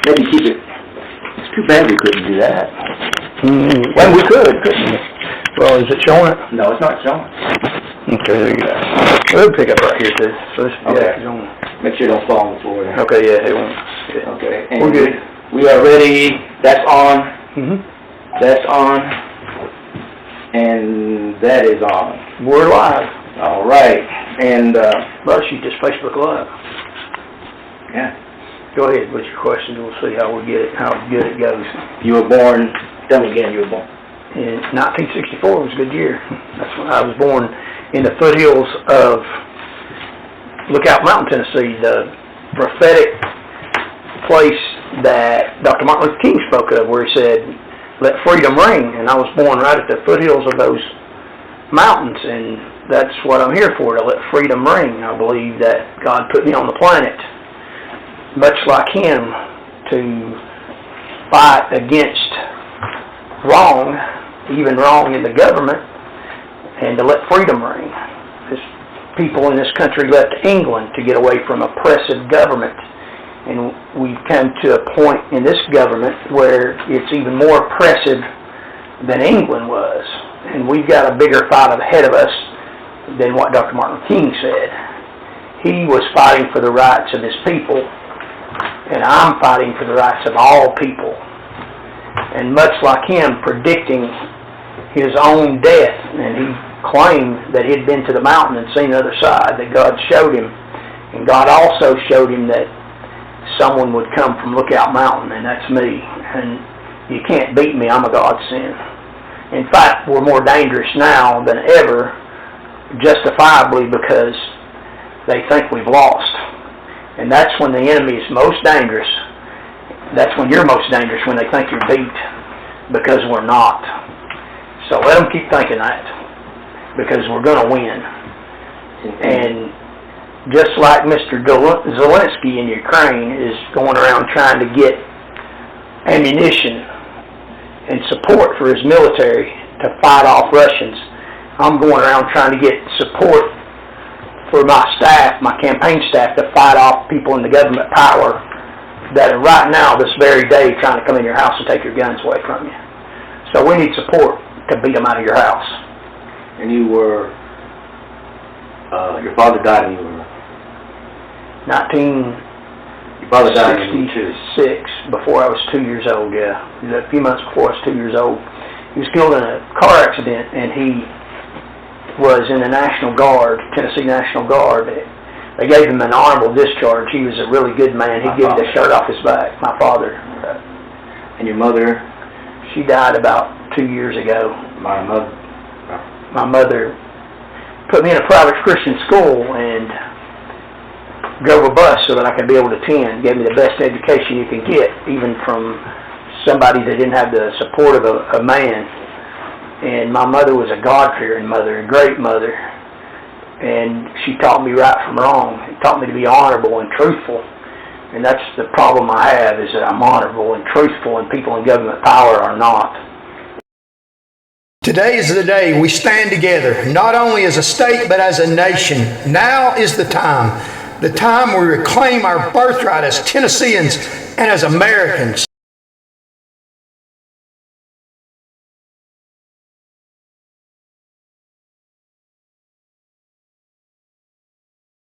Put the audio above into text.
maybe keep it. It's too bad we couldn't do that. Well, we could, couldn't we? Well, is it showing it? No, it's not showing. Okay, there you go. We'll pick up right here too. So this, Okay. yeah, it's on. Make sure it don't fall on the floor there. Okay, yeah, it won't. Yeah. Okay. And We're good. We are ready. That's on. Mm-hmm. That's on. And that is on. We're live. All right. And, Well, she's just Facebook Live. yeah. Go ahead with your questions. We'll see how we get it, how good it goes. You were born, tell me again, you were born. In 1964 was a good year. That's when I was born in the foothills of Lookout Mountain, Tennessee, the prophetic place that Dr. Martin Luther King spoke of, where he said, "Let freedom ring." And I was born right at the foothills of those mountains, and that's what I'm here for, to let freedom ring. I believe that God put me on the planet, much like him, to fight against wrong, even wrong in the government, and to let freedom ring. There's people in this country left England to get away from oppressive government, and we've come to a point in this government where it's even more oppressive than England was, and we've got a bigger fight ahead of us than what Dr. Martin King said. He was fighting for the rights of his people, and I'm fighting for the rights of all people. And much like him predicting his own death, and he claimed that he'd been to the mountain and seen the other side, that God showed him. And God also showed him that someone would come from Lookout Mountain, and that's me. And you can't beat me, I'm a godsend. In fact, we're more dangerous now than ever, justifiably, because they think we've lost. And that's when the enemy is most dangerous. That's when you're most dangerous, when they think you're beat, because we're not. So let them keep thinking that, because we're going to win. And just like Mr. Zelensky in Ukraine is going around trying to get ammunition and support for his military to fight off Russians, I'm going around trying to get support for my staff, my campaign staff, to fight off people in the government power that are right now, this very day, trying to come in your house and take your guns away from you. So we need support to beat them out of your house. And you were, your father died when you were? 1966, before I was 2 years old, yeah. It was a few months before I was 2 years old. He was killed in a car accident, and he was in the National Guard, Tennessee National Guard. They gave him an honorable discharge. He was a really good man. He'd give the shirt off his back, my father. And your mother? She died about 2 years ago. My mother? My mother put me in a private Christian school and drove a bus so that I could be able to attend. Gave me the best education you can get, even from somebody that didn't have the support of a man. And my mother was a God-fearing mother, a great mother. And she taught me right from wrong. She taught me to be honorable and truthful. And that's the problem I have, is that I'm honorable and truthful, and people in government power are not. Today is the day we stand together, not only as a state, but as a nation. Now is the time we reclaim our birthright as Tennesseans and as Americans.